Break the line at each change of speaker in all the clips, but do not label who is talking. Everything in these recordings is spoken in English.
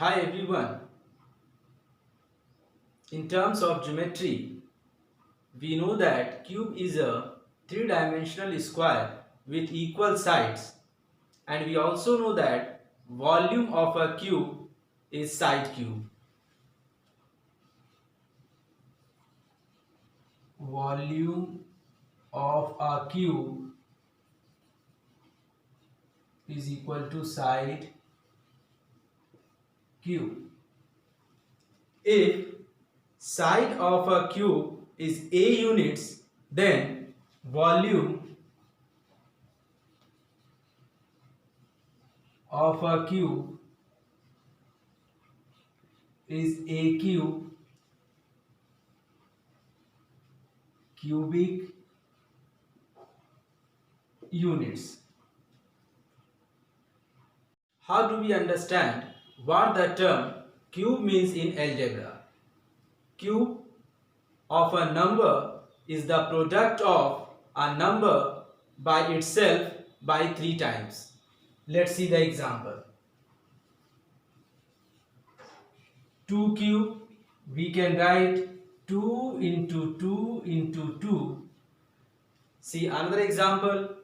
Hi everyone. In terms of geometry, we know that cube is a three-dimensional square with equal sides, and we also know that volume of a cube is side cube. Volume of a cube is equal to side cube. If side of a cube is a units, then volume of a cube is a cube cubic units. How do we understand what the term cube means in algebra? Cube of a number is the product of a number by itself by 3 times. Let's see the example. 2 cube, we can write 2 into 2 into 2. See another example.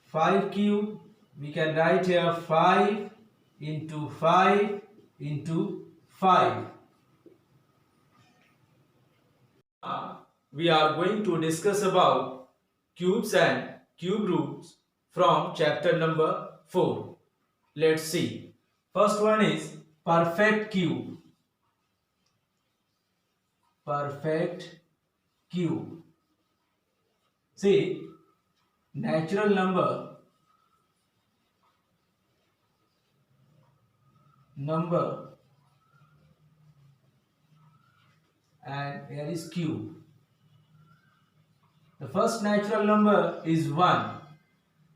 5 cube, we can write here 5 into 5 into 5. We are going to discuss about cubes and cube roots from chapter number 4. Let's see. First one is perfect cube. Perfect cube. See, natural number and here is cube. The first natural number is 1.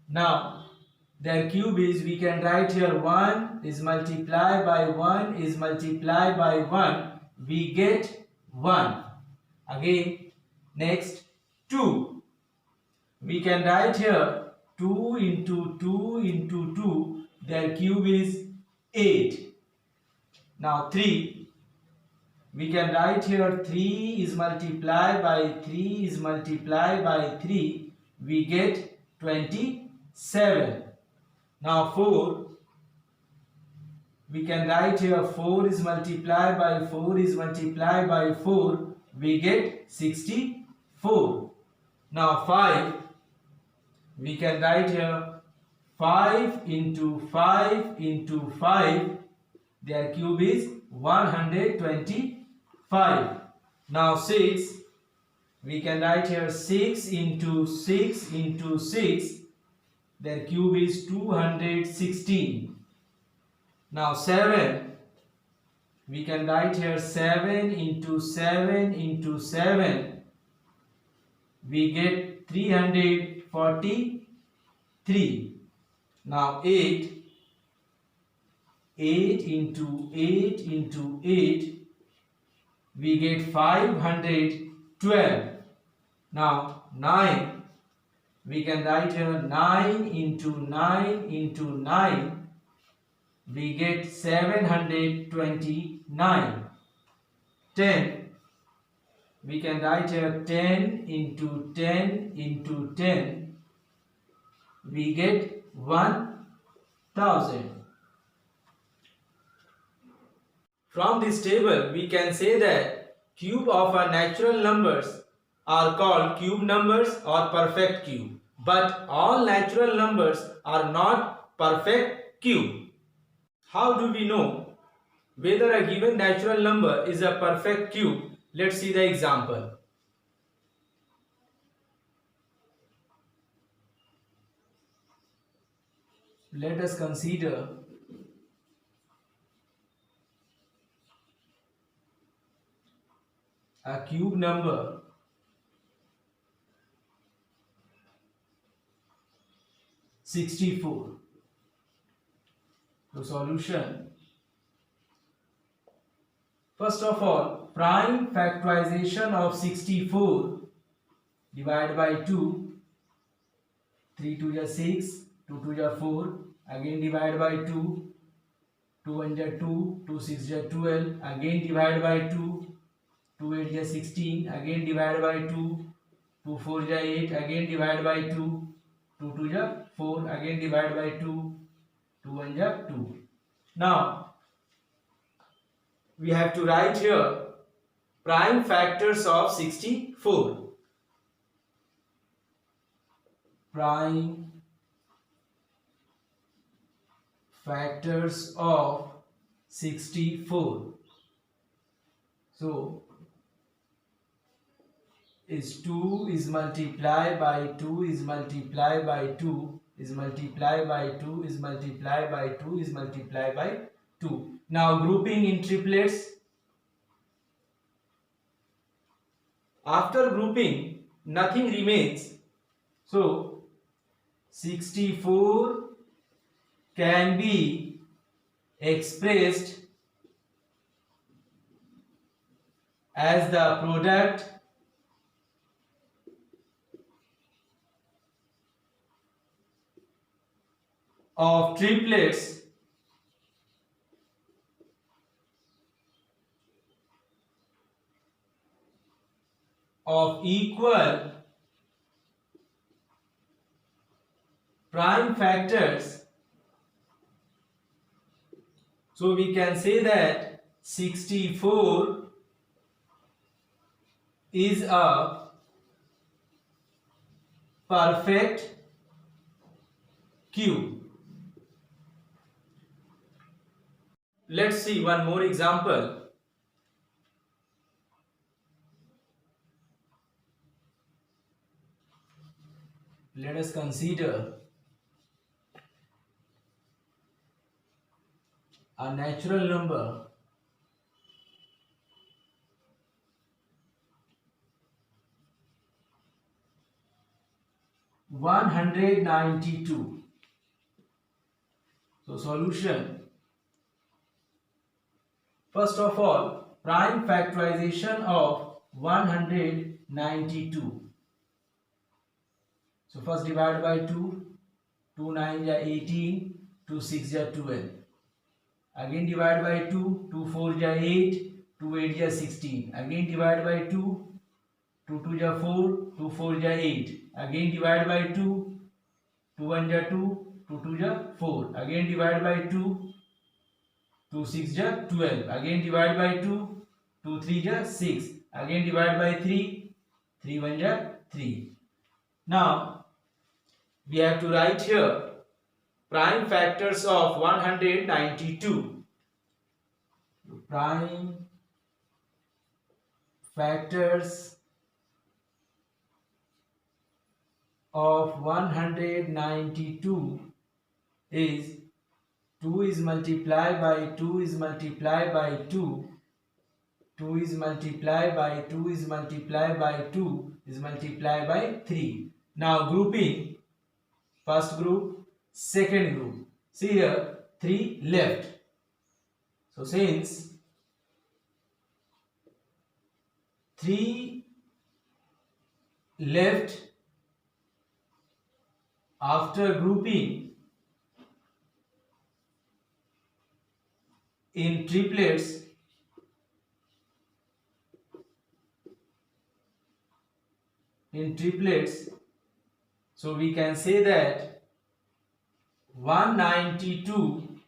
Now their cube is, we can write here 1 is multiplied by 1 is multiplied by 1, we get 1. Again next 2, we can write here 2 into 2 into 2, their cube is 8. Now 3, we can write here 3 is multiplied by 3 is multiplied by 3, we get 27. Now 4, we can write here 4 is multiplied by 4 is multiplied by 4, we get 64. Now 5, we can write here 5 into 5 into 5, their cube is 125. Now 6, we can write here 6 into 6 into 6, their cube is 216. Now 7, we can write here 7 into 7 into 7, we get 343. Now 8 into 8 into 8, we get 512. Now 9, we can write here 9 into 9 into 9, we get 729. 10, we can write here 10 into 10 into 10, we get 1000. From this table, we can say that cube of our natural numbers are called cube numbers or perfect cube. But all natural numbers are not perfect cube. How do we know whether a given natural number is a perfect cube? Let's see the example. Let us consider a cube number (64). The solution. First of all, prime factorization of 64 divided by 2, 3 2 is 6, 2 2 is 4, again divide by 2, 2 1 ja 2, 2 6 ja 12, again divide by 2, 2 8 ja 16, again divide by 2, 2 4 ja 8, again divide by 2, 2 2 ja 4, again divide by 2, 2 1 ja 2. Now we have to write here prime factors of 64. Prime factors of 64. So is 2 is multiplied by 2 is multiplied by 2 is multiplied by 2 is multiplied by 2 is multiplied by 2. Now grouping in triplets. After grouping nothing remains. So 64 can be expressed as the product of triplets of equal prime factors. So we can say that 64 is a perfect cube. Let's see one more example. Let us consider a natural number (192). So solution. First of all, prime factorization of 192. So first divide by 2, 2 9 ja 18, 2 6 ja 12. Again divide by 2, 2 4 ja 8, 2 8 ja 16. Again divide by 2, 2 2 ja 4, 2 4 ja 8. Again divide by 2, 2 1 ja 2, 2 2 ja 4. Again divide by 2, 2 6 ja 12. Again divide by 2, 2 3 ja 6. Again divide by 3, 3 1 ja 3. Now we have to write here prime factors of 192. Prime factors of 192 is 2 is multiplied by 2 is multiplied by 2, 2 is multiplied by 2 is multiplied by 2 is multiplied by 3. Now grouping, first group, second group. See here 3 left. So since 3 left after grouping in triplets, so we can say that 192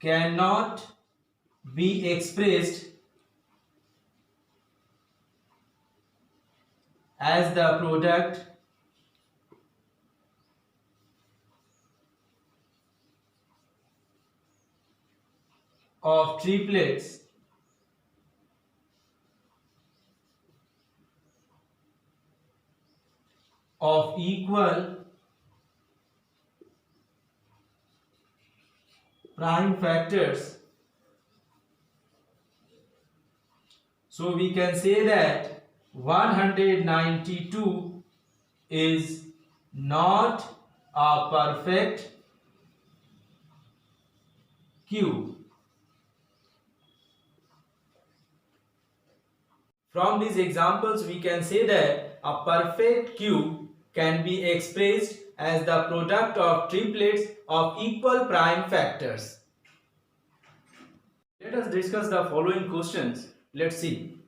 cannot be expressed as the product of triplets of equal prime factors. So we can say that 192 is not a perfect cube. From these examples we can say that a perfect cube can be expressed as the product of triplets of equal prime factors. Let us discuss the following questions. Let's see.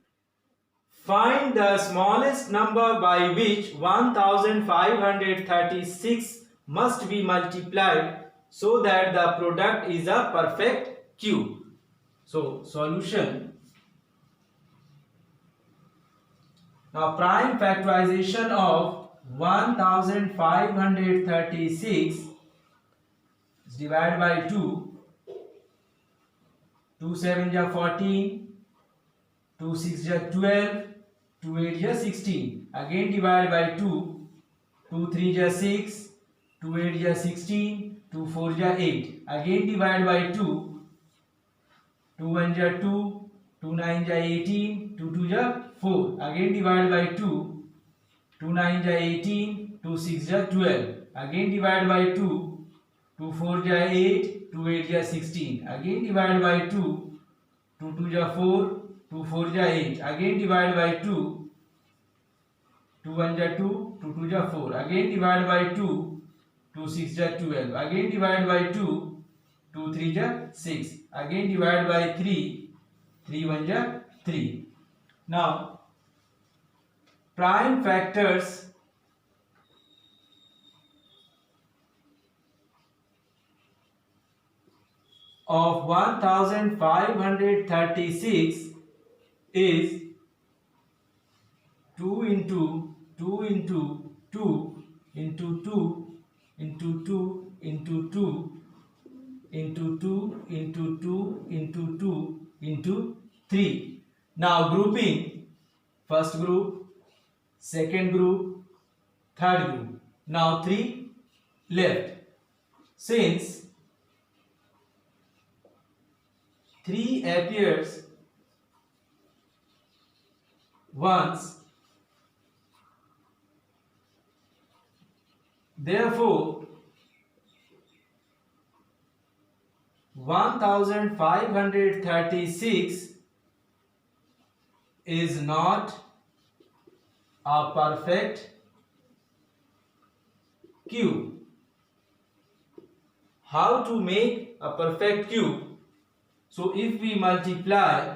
Find the smallest number by which 1536 must be multiplied so that the product is a perfect cube. So, solution. Now, prime factorization of 1536 is divided by 2. 2 7 is 14, 2 6 is 12, 2 8 is 16. Again divided by 2, 2 3 is 6, 2 8 is 16, 2 4 is 8. Again divided by 2, 2 1 is 2, 2 9 is 18, 2 2 is 4. Again divided by 2, 2 9 is 18, 2 6 is 12. Again divided by 2, 2 4 is 8, 2 8 is 16. Again divided by 2, 2 2 is 4, 2 4 is 8. Again divided by 2, 2 1 is 2, 2 2 is 4. Again divided by 2, 2 6 is 12. Again divided by 2, 2 3 is 6. Again divided by 3, 3 1 is 3. Now, prime factors of 1536 is 2 into 2 into 2 into 2 into 2 into 2 into 2 into 2 into 2 into 3. Now grouping, first group, second group, third group. Now 3 left. Since 3 appears once, therefore 1536 is not a perfect cube. How to make a perfect cube? So if we multiply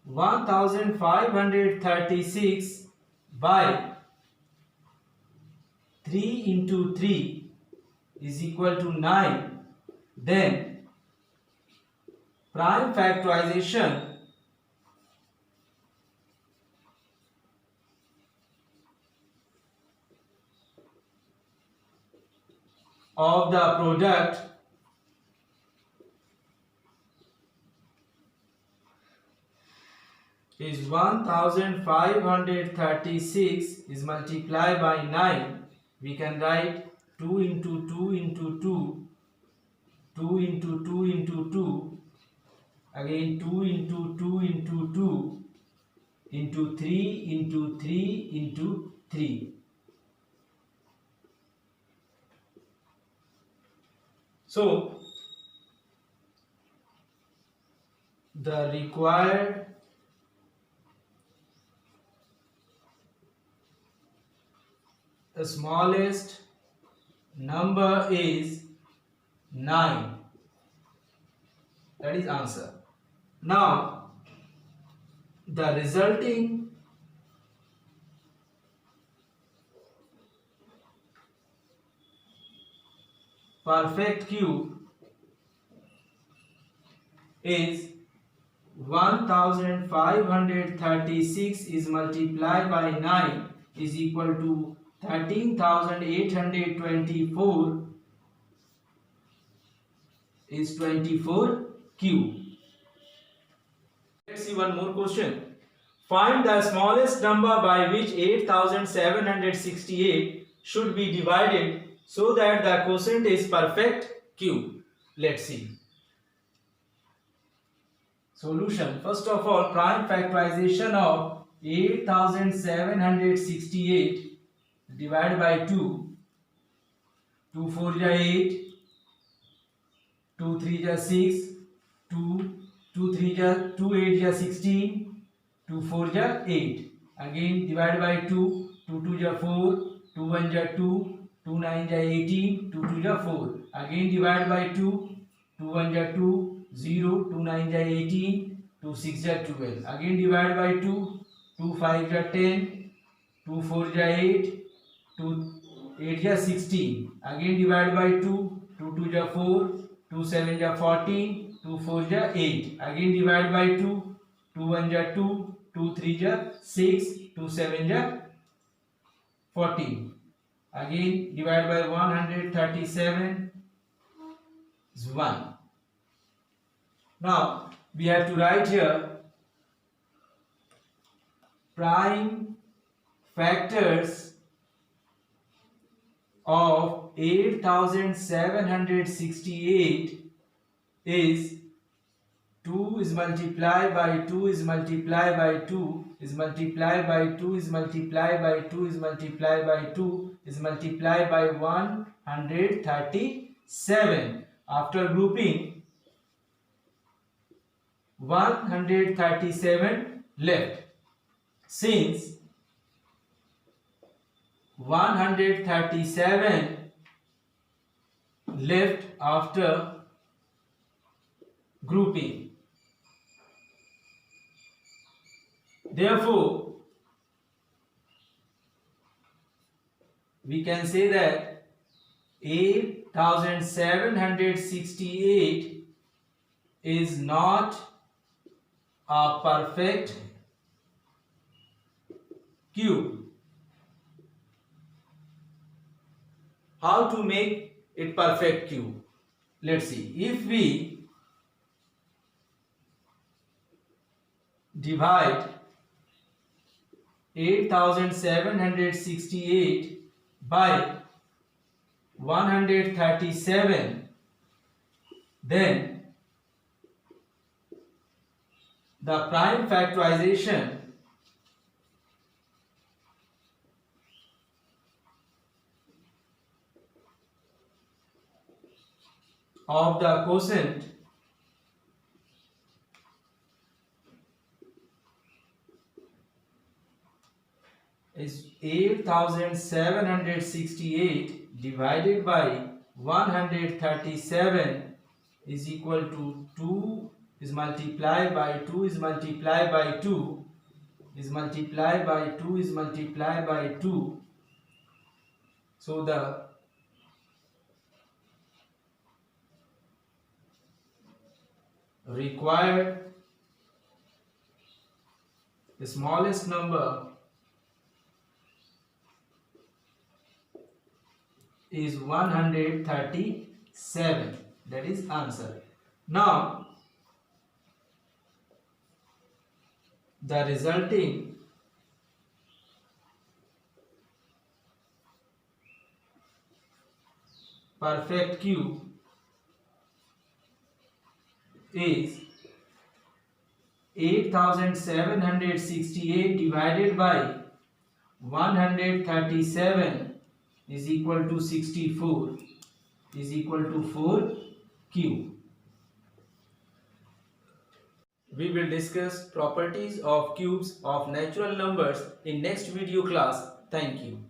1536 by 3 into 3 is equal to 9, then prime factorization of the product is 1536 is multiplied by 9. We can write 2 into 2 into 2, 2 into 2 into 2, again 2 into 2 into 2, into 3 into 3 into 3. So, the required smallest number is 9. That is answer. Now, the resulting perfect cube is 1536 is multiplied by 9 is equal to 13,824 is 24 cube. Let's see one more question. Find the smallest number by which 8,768 should be divided so that the quotient is perfect cube. Let's see. Solution. First of all, prime factorization of 8,768 divided by 2. 2 4 is 8, 2 3 is 6, 2 3 is 2 8 is 16, 2 4 is 8. Again divide by 2. 2 2 ja 4, 2 1 ja 2, 2 9 ja 18, 2 2 ja 4. Again divide by 2. 2 1 ja 2, 0, 2 9 ja 18, 2 6 ja 12. Again divide by 2. 2 5 ja 10, 2 4 ja 8, 2 8 ja 16. Again divide by 2. 2 2 ja 4, 2 7 ja 14, 2 4 ja 8. Again divide by 2. 2 1 ja 2, 2 3 ja 6, 2 7 ja 14. Again divide by 137 is 1. Now we have to write here prime factors of 8768 is 2 is multiplied by 2 is multiplied by 2 is multiplied by 2 is multiplied by 2 is multiplied by 2 is multiplied by 137. After grouping, 137 left. Since 137 left after grouping, therefore we can say that 8768 is not a perfect cube. How to make it perfect cube? Let's see. If we divide 8768 by 137, then the prime factorization of the quotient is 8768 divided by 137 is equal to 2 is multiplied by 2 is multiplied by 2 is multiplied by 2 is multiplied by 2. So the required the smallest number is 137. That is answer. Now the resulting perfect cube is 8768 divided by 137 is equal to 64 is equal to 4 cube. We will discuss properties of cubes of natural numbers in next video class. Thank you.